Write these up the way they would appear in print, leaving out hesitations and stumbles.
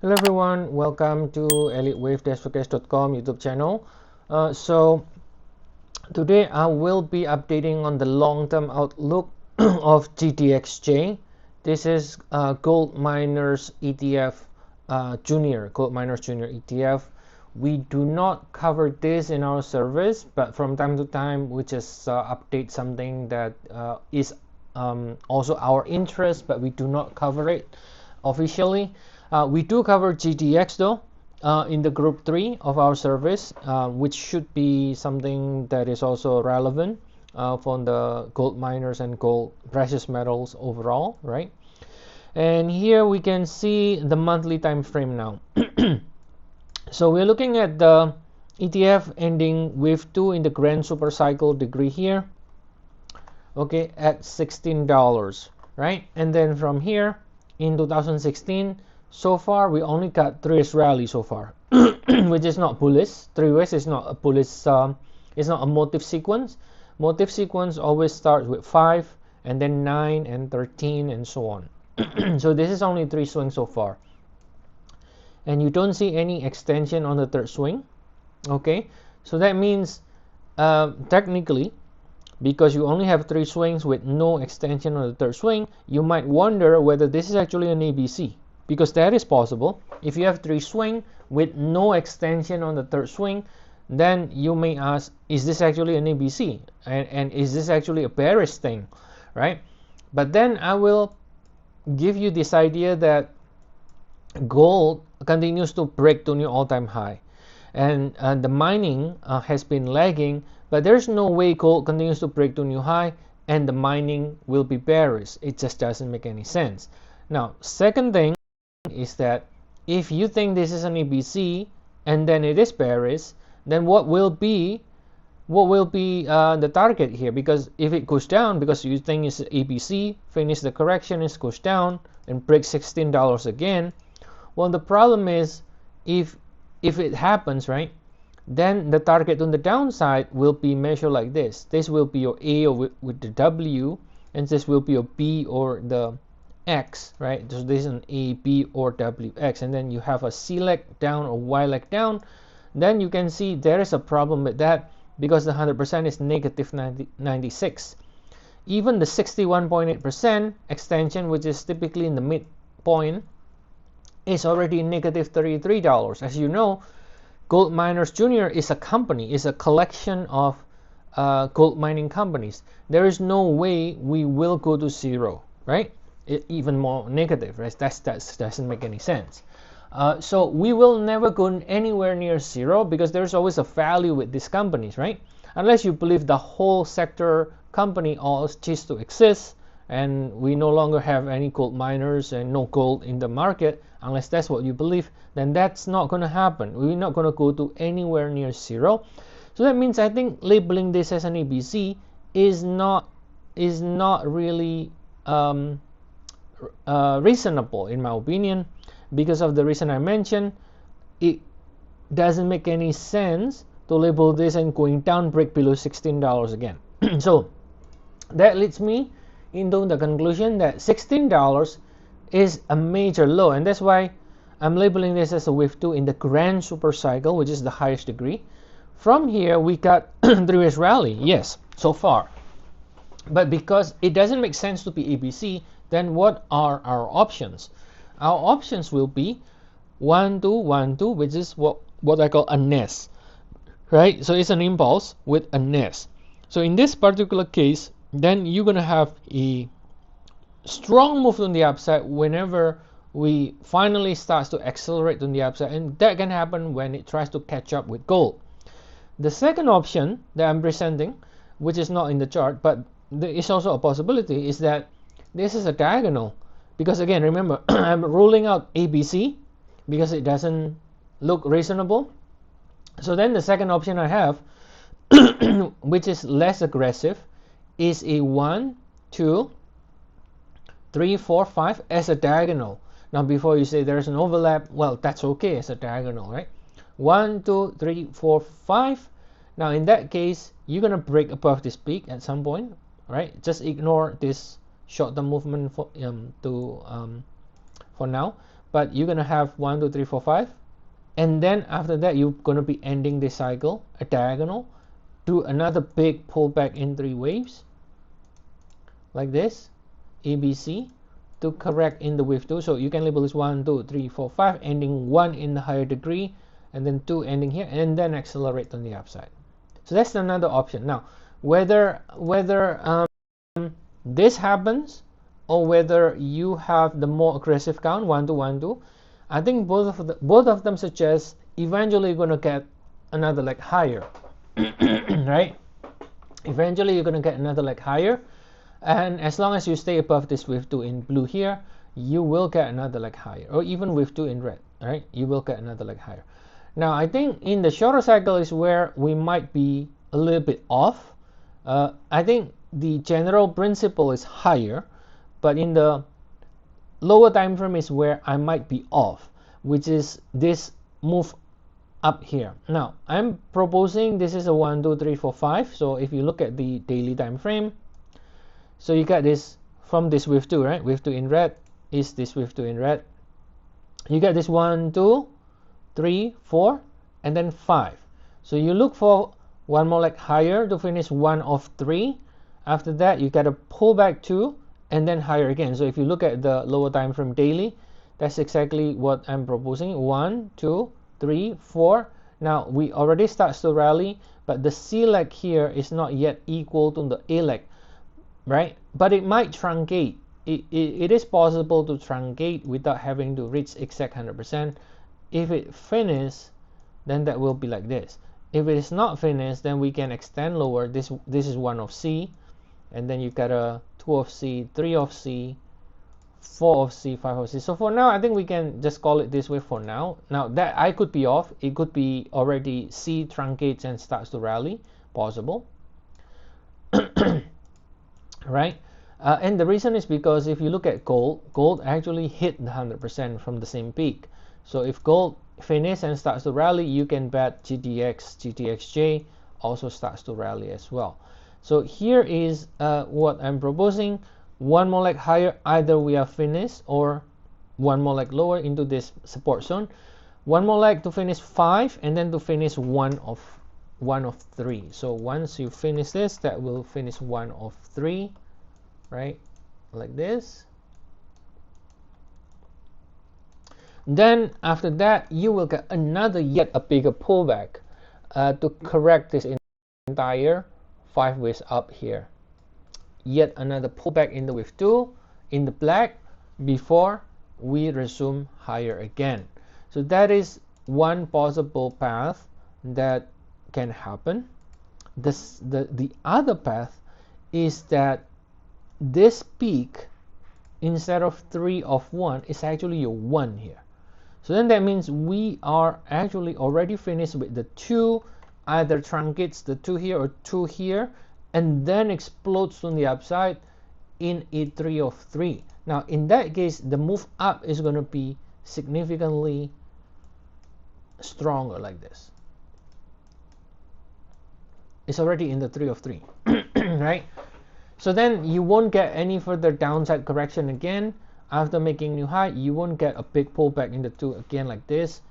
Hello everyone, welcome to Elliott Wave Forex.com YouTube channel. So today I will be updating on the long-term outlook of GDXJ. This is Gold Miners ETF Junior, Gold Miners Junior ETF. We do not cover this in our service, but from time to time we just update something that is also our interest, but we do not cover it officially. We do cover GDX though in the group 3 of our service, which should be something that is also relevant for the gold miners and gold precious metals overall, right? And here we can see the monthly time frame now. So we're looking at the ETF ending wave 2 in the grand super cycle degree here, okay, at $16, right? And then from here in 2016, so far we only got 3 rally so far, which is not bullish. 3 ways is not a bullish, it's not a motive sequence. Motive sequence always starts with 5 and then 9 and 13 and so on. So this is only 3 swings so far, and you don't see any extension on the 3rd swing. Okay, so that means technically, because you only have 3 swings with no extension on the 3rd swing, you might wonder whether this is actually an ABC, because that is possible. If you have 3 swing with no extension on the 3rd swing, then you may ask, is this actually an ABC, and is this actually a bearish thing, right? But then I will give you this idea that gold continues to break to new all-time high, and the mining has been lagging, but there's no way gold continues to break to new high and the mining will be bearish. It just doesn't make any sense. Now, second thing is that if you think this is an ABC and then it is bearish, then what will be the target here? Because if it goes down, because you think it's ABC, finish the correction, it goes down and breaks $16 again, well, the problem is if it happens, right, then the target on the downside will be measured like this. This will be your A or with the W, and this will be your B or the X, right? So this is an A, B, or W, X, and then you have a C leg down or Y leg down. Then you can see there is a problem with that, because the 100% is negative 96. Even the 61.8% extension, which is typically in the midpoint, is already negative $33. As you know, Gold Miners Junior is a company, is a collection of gold mining companies. There is no way we will go to zero, right? Even more negative, right? That doesn't make any sense. So we will never go anywhere near zero, because there's always a value with these companies, right? Unless you believe the whole sector company all cease to exist and we no longer have any gold miners and no gold in the market, unless that's what you believe, then that's not going to happen. We're not going to go to anywhere near zero. So that means I think labeling this as an ABC is not really reasonable, in my opinion, because of the reason I mentioned. It doesn't make any sense to label this and going down, break below $16 again. So that leads me into the conclusion that $16 is a major low, and that's why I'm labeling this as a wave 2 in the grand super cycle, which is the highest degree. From here we got 3 rally, yes, so far, but because it doesn't make sense to be ABC, then what are our options? Our options will be 1 2 1 2, which is what I call a nest, right? So it's an impulse with a nest. So in this particular case, then you're gonna have a strong move on the upside whenever we finally start to accelerate on the upside, and that can happen when it tries to catch up with gold. The second option that I'm presenting, which is not in the chart, but there is also a possibility, is that this is a diagonal, because again, remember, I'm ruling out ABC because it doesn't look reasonable. So then the second option I have, which is less aggressive, is a 1 2 3 4 5 as a diagonal. Now, before you say there's an overlap, well, that's okay as a diagonal, right? 1 2 3 4 5. Now in that case, you're gonna break above this peak at some point, right? Just ignore this short-term movement for now. but you're gonna have 1 2 3 4 5, and then after that you're gonna be ending this cycle, a diagonal, to another big pullback in 3 waves like this, ABC, to correct in the wave 2. So you can label this 1 2 3 4 5, ending 1 in the higher degree, and then 2 ending here, and then accelerate on the upside. So that's another option. Now whether this happens or whether you have the more aggressive count 1 2 1 2, I think both of them suggest eventually you're going to get another leg higher. Right, eventually you're going to get another leg higher, and as long as you stay above this wave 2 in blue here, you will get another leg higher, or even wave 2 in red, right? You will get another leg higher. Now I think in the shorter cycle is where we might be a little bit off. I think the general principle is higher, but in the lower time frame is where I might be off, which is this move up here. Now I'm proposing this is a 1 2 3 4 5. So if you look at the daily time frame, so you got this from this wave 2, right? Wave 2 in red is this wave 2 in red. You get this 1 2 3 4 and then 5. So you look for one more leg higher to finish 1 of 3. After that you got to pull back 2 and then higher again. So if you look at the lower time frame daily, that's exactly what I'm proposing. 1 2 3 4. Now we already starts to rally, but the C leg here is not yet equal to the A leg, right? But it might truncate. It is possible to truncate without having to reach exact 100%. If it finishes, then that will be like this. If it is not finished, then we can extend lower. This is 1 of C, and then you got a 2 of C, 3 of C, 4 of C, 5 of C. So for now, I think we can just call it this way for now. Now that I could be off, it could be already C truncates and starts to rally, possible. Right? And the reason is because if you look at gold actually hit the 100% from the same peak. So if gold finishes and starts to rally, you can bet GDXJ also starts to rally as well. So here is what I'm proposing. One more leg higher, either we are finished, or one more leg lower into this support zone. One more leg to finish 5, and then to finish 1 of 3. So once you finish this, that will finish 1 of 3, right? Like this. Then after that, you will get another yet a bigger pullback to correct this entire 5 waves up here. Yet another pullback in the wave 2 in the black before we resume higher again. So that is one possible path that can happen. The other path is that this peak, instead of 3 of 1, is actually a 1 here. So then that means we are actually already finished with the 2, either truncates the 2 here or 2 here, and then explodes on the upside in a 3 of 3. Now in that case, the move up is going to be significantly stronger like this. It's already in the 3 of 3, right? So then you won't get any further downside correction again. After making new high, you won't get a big pullback in the 2 again like this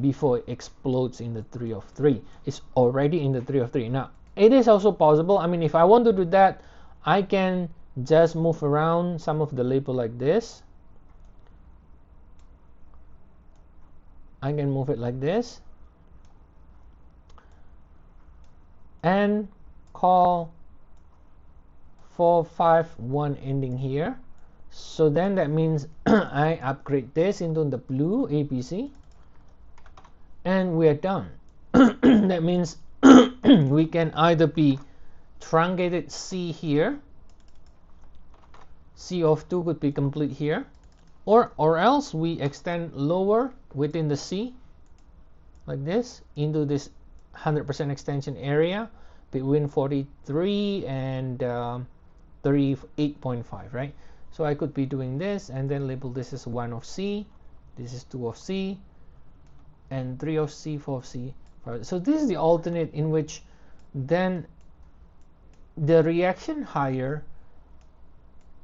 before it explodes in the 3 of 3. It's already in the 3 of 3. Now it is also possible, I mean, if I want to do that, I can just move around some of the label like this. I can move it like this and call 4 5 1 ending here. So then that means I upgrade this into the blue ABC, and we are done. That means we can either be truncated C here, C of 2 could be complete here, or else we extend lower within the C like this into this 100% extension area between 43 and 38.5, right? So I could be doing this and then label this as 1 of C, this is 2 of C, and 3 of C, 4 of C. So this is the alternate in which then the reaction higher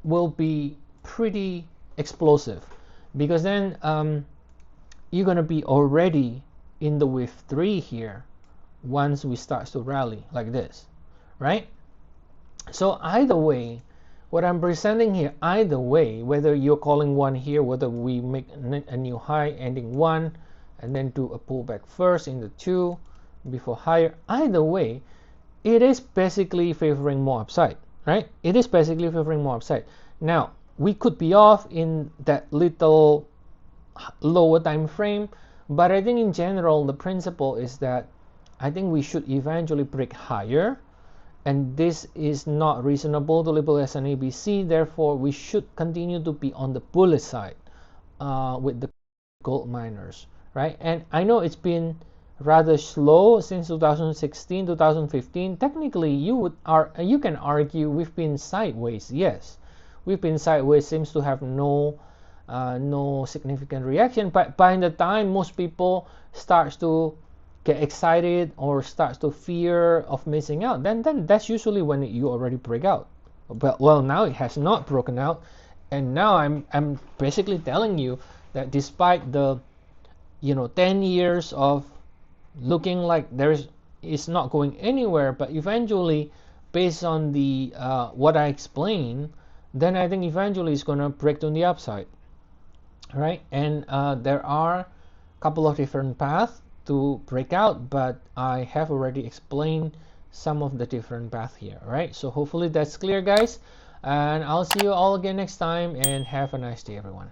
will be pretty explosive, because then you're gonna be already in the wave 3 here once we start to rally like this, right? So either way, what I'm presenting here, either way, whether you're calling one here, whether we make a new high ending 1 and then do a pullback first in the 2 before higher, either way, it is basically favoring more upside, right? It is basically favoring more upside. Now, we could be off in that little lower time frame, but I think in general the principle is that I think we should eventually break higher, and this is not reasonable to label as an ABC. Therefore, we should continue to be on the bullish side with the gold miners, right? And I know it's been rather slow since 2016, 2015. Technically, you can argue we've been sideways. Yes, we've been sideways. Seems to have no significant reaction. But by the time most people starts to get excited or starts to fear of missing out, then that's usually when you already break out. But well, now it has not broken out, and now I'm basically telling you that despite the 10 years of looking like it's not going anywhere, but eventually, based on the what I explained, then I think eventually it's gonna break to the upside, right? And there are a couple of different paths to break out, but I have already explained some of the different paths here, right? So hopefully that's clear, guys, and I'll see you all again next time, and have a nice day, everyone.